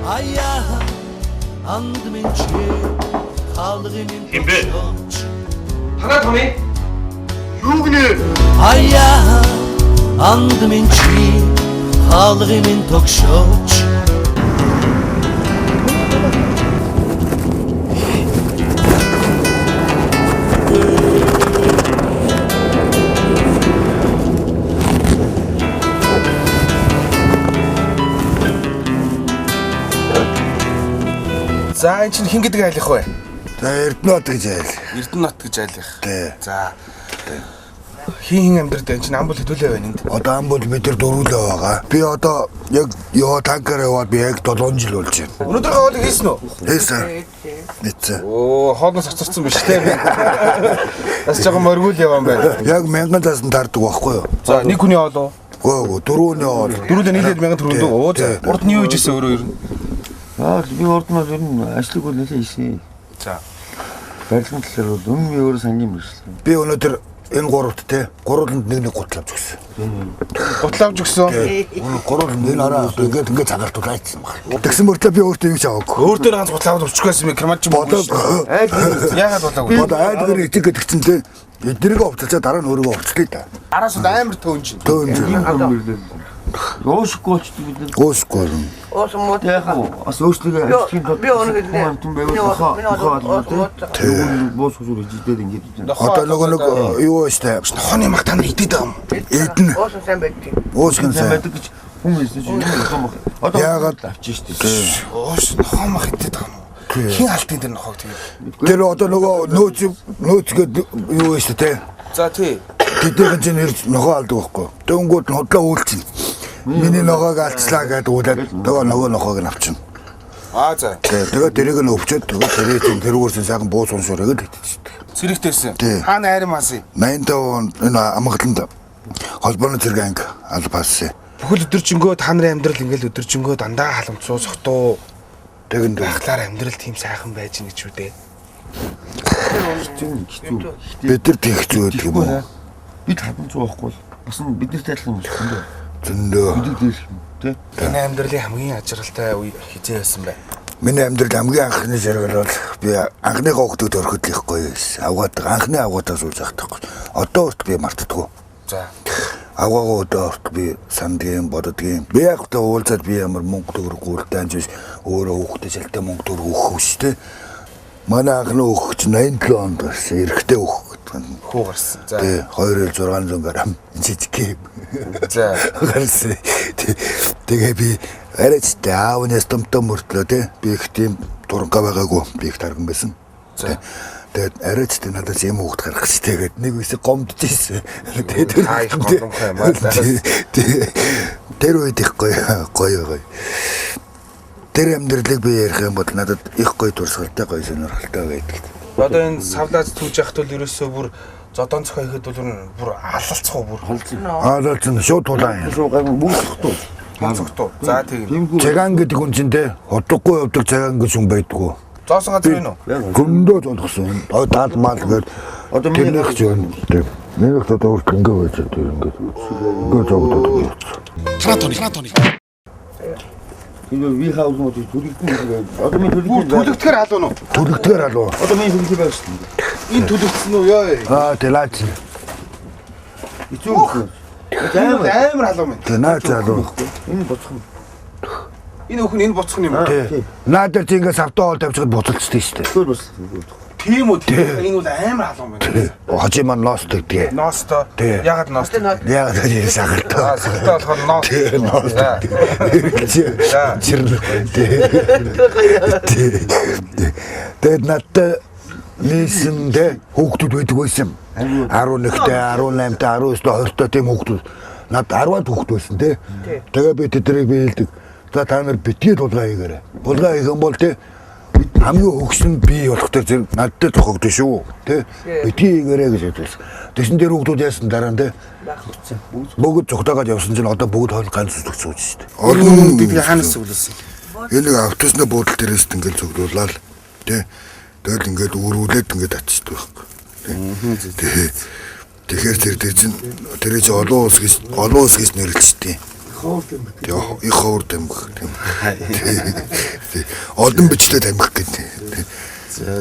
Аяа анд минь чи хаалгын Хэмбэ? Танаа Томи? Юу гинэ? Аяа анд минь чи хаалгын тогшооч За энэ чинь хин гэдэг айлах вэ? За Эрдэнэт гэж айл. Эрдэнэт гэж айлах. Тий. За. Хин амьдардаг энэ чинь амбул хөдөлөө байна энд. Одоо амбул бид нар дөрвөлөө байгаа. Би одоо яг ёо танкер яваад би яг 7 жил болж байна. Өнөөдөр хоолыг хийсэн үү? Хийсэн. Хийсэн. Оо, хоолноос цацарсан биш те. Бас жоохон моргуул яваан байна. Яг 1000 тасанд таардаг байхгүй юу? За, нэг хүний хоол уу? Гөө, дөрөвний хоол. Дөрүүдээ нийлээд 1000 төгрөг дөө. Оо, за. Урд нь юу хийжсэн өөрөө ер нь? Би урд нь ер нь ажлыг бол нэлээд хийсэн. За. Барилгын талаар бол өмнө өөрөө сангийн мэржсэн. Би өнөөдөр энэ гуравт те гурвууланд нэг гутал авч өгсөн. Гутал авч өгсөн. Өнөө гурвууланд энэ хараа ингээд цагаалтуулаа ийцсэн баг. Тэгсэн мөртлөө би өөртөө юу ч аваагүй. Өөртөө ганц гутал аваад өчгөөс юм кремач юм бодоо. Яагаад болоогүй? Одоо айлгэр ичиг гэдэг чинь те эднэрийг овцолцоо дараа нь өөрийгөө овцлоо та. Араас нь амар төөн чинь. Өөшгүй ч бид нар Өөшгүй. Оосмод яг бас өөрсдөө ажлын тод би өнөг юм байвал боос хүсүүр жидээд ингэж Одоо нэг юу өстэй Хооны мах та нар идэд байгаа юм. эдэн оосон сайн байдаг. Өөшгөн сайн. байдаг гэж хүн хэлсэн чинь юм баг. Одоо Яагаад авчих штеп. Өөш нохоо мах идэд байгаа юм. Хин алтын дээр нохоог тэгээд. тэр одоо нөгөө нөөцгээд юу өстэй те. За тий. Тэдгээр чинь ирж ногоо алдаг байхгүй. Дөнгүүд нь худлаа үйлчин. Миний ногоог алцлаа гэдэг уулаад нөгөө ногоог нь авчихна. За. Тэгээд тэрийг нь өвчөөд тэгээд тэрүүгээрсэн сайхан буу сонсороо гэдэг чинь. Цэрэгтэйсэн. Тий. Хаана айрын масын. 85 он энэ амгаланд холбооны зэрэг анги албаасан. Бүхэл өдөржингөө та нарын амьдрал ингээл өдөржингөө дандаа халамцуу сохтуу Тэгэнд байхлаар амьдрал тийм сайхан байж гэнэ гэж үү дээ. бид нар тэгж байдаг юм уу? Бид хатан зоохгүй бол бас бид нартай адилхан юм шиг дээ. Зөндөө. Бид дээрх юм тий. Энэ амьдралын хамгийн ажралтай үе хизээ байсан бай. Миний амьдрал хамгийн анхны зэрэг бол би анхныхаа хүүхдүүд өрхөд ихгүй байсан. Авгаад анхны авгаадаа сууж ахтахгүй. Одоо урт би мартдаггүй. За. Авгаагаа одоо урт би сандгийн боддгийн. Би яг та уулзаад би ямар мөнгө төгрөг гүйлтэйж биш өөрөө хүүхдэд шалтай мөнгө төгрөг өгөх шүү дээ. Манай анхны хүүхд чинь 87 онд гарсан. Эрэгтэй хүүхд. Хүү гарсан. За. Тий 2600 грамм жижиг юм. За. Гарсан. Тэгээ би арайчтай аавнаас томтой мөртлөө тий би их тийм туранга байгаагүй би их тарган байсан. Тэгээд арайчтай надад юм хөөхд гаргах чи тэгээд нэг үсэг гомдож ирсэн. Тэр үед их гоё. Тэр амьдралыг би ярих юм бол надад их гоё туршлагатай гоё сонирхолтой байдаг. Одоо энэ савлаац түүж явахт бол ерөөсөө бүр зодон цохоо ихэд бол бүр алалцах уу бүр холцсон. Аалалцсан шууд тулаан. Бүгдхтүү. Цогтуу. За тийм. Цагаан гэдэг хүн чинь те хотдоггүй явдаг цагаан гэж хүн байдгүй. Зоосон газар энэ үү? Гөндөө зодгсон. Даад мал гээд Одоо миний нэг ч юм. Нэг л одоо урд ингээ байж байгаа ингээд. Ингээ зогдоод. Тратони. Энэ ви хаус төрөлдөн. Одоо минь төрөлдөн. Төлөгдөхөр алуу нь. Төлөгдгөр алуу. Одоо минь төрөлдөн байх шүү дээ. Энэ төлөгдсөн үү ёо? Тэлаач. Ичүү. Амар алуу минь. Тэнаач алуу. Энэ боцхон. Энэ өхөн энэ боцхон юм. Наадэр чи ингээ савтаа хоол тавьчихад буцалцдаг шүү дээ. Тэр бас. Тийм үү? Энэ бол амар алуу минь. Хожи маань ноосдаг тэгээ. Ноостой. Ягаад ноостой? Яагаад тэр сахалтай. Сахалтай болохоор ноос. Ноос. Тэгээд надад нийсэндээ хүүхдүүд байдаг байсан. 11-тэй, 18-тэй, 19-тэй, 20-тэй тийм хүүхдүүд. Надад 10-аад хүүхд байсан тий. Тэгээ би тэднийг биелдэг. За та нар битгий тулгаа хийгээрэй. Тулгаа хийх юм бол тий хамгийн хөгсөн бий болох тэр надад зохиогдсон шүү. Тий битгий хийгээрэй гэж хэлсэн. Тэсэн дээр хүүхдүүд яасан дараа нь тий бүгд зогтоогоод явсан чинь одоо бүгд хоол ганц зүгцсэн шүү дээ. Олон бидний хаанаас зөвлөсөн? Энэ автобусны буудлын дээрээс ингээд цогдуулаад тий тэгэл ингээд өрүүлээд ингээд атчихдаг байхгүй. Тэгэхээр тэр чинь олон улс гэж нэрлэлцдэг. Их ховор дэмг тийм. Олон бичтэй тамхи гэдэг.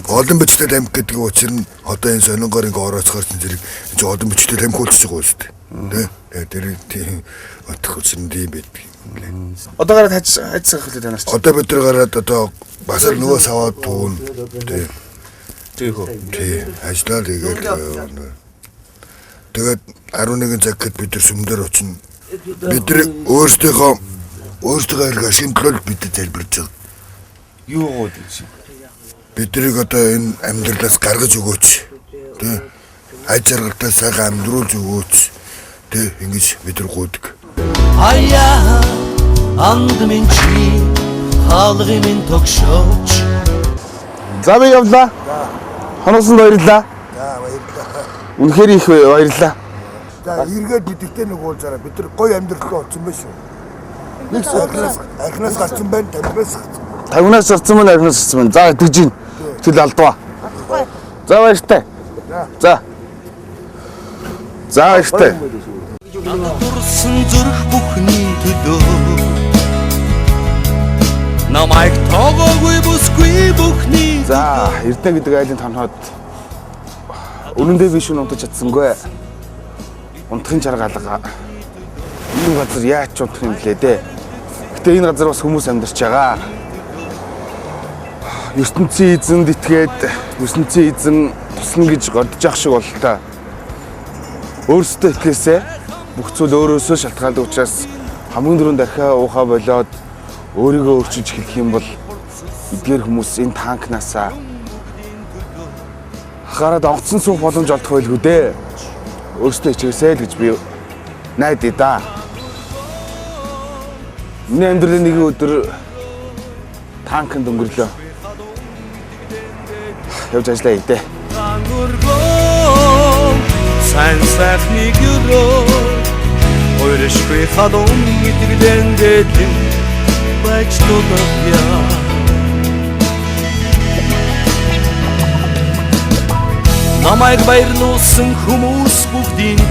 Олон бичтэй тамхи гэдэг учир нь одоо энэ сонингоор ингээ орооцгоорсон зэрэг энэ олон бичтэй тамхи болчихж байгаа шүү дээ. Тэр тийм утга учир нь тийм байдаг. Одоо гараад хайцсах хэлээ танаас. Одоо бид нар гараад одоо бас л нөгөө саваад туун. Тэг хөө. Тий, ажлаа тэгээд 11 цаг гэд бид нар сүмдэр очино. Бид нар өөрсдөө ашигын төлөө бид залбирч байгаа. Юу гоо гэж. Биднийг одоо энэ амьдралаас гаргаж өгөөч. Тий. Аж аргалтай сайхан амьдруулж өгөөч. Тий, ингэж бид нар гуйдаг. Аяа анд минь чи хаалгын минь тогшооч. За би явлаа. Хоноосон баярлаа. За баярлалаа. Үнэхээр их баярлаа. За эргээд бидэгтэй нэг уулзаараа бид нар гоё амьдралтай болсон байх шүү. Нэг ахнаас гарсан байна, тамхинаас гарсан. Тавнаас орсон мөн архинаас орсон мөн. За тэгж ийн. Тэл алдваа. За баяртай. За. За баяртай. Дурсан зүрх бүхний төлөө намайг тоогоогүй бүсгүй бүхний. За Эрдэнэ гэдэг айлын тонхоод өрөндөө биш нь унтаж чадсангүй. Унтахын чаргаалга. Энэ газар яаж ч унтах юм блэ дээ. Гэтэ энэ газар бас хүмүүс амьдарч байгаа. ертөнцийн эзэнд итгээд ертөнцийн эзэн тусна гэж годож ах шиг бол та. Өөрсдөө итгэхээсээ бүх зүйл өөрөөсөө шалтгаалдаг учраас хамгийн дөрөнд дахиад уухаа болоод өөрийгөө өөрчилж эхлэх юм бол эдгээр хүмүүс энэ танкнаасаа хараад онгоцсон суух боломж олдох байлгүй дээ. Өөрсдөө хичээсэй л гэж би найдаа да. Миний амьдралын нэг өдөр танкнд өнгөрлөө. Явж ажиллая идэ. Сайн сайхныг өрөө Ойршгүй хадон итгэдэн дэдэн Байж тулавья Намайг баярлуулсан хүмүүс бүгдийн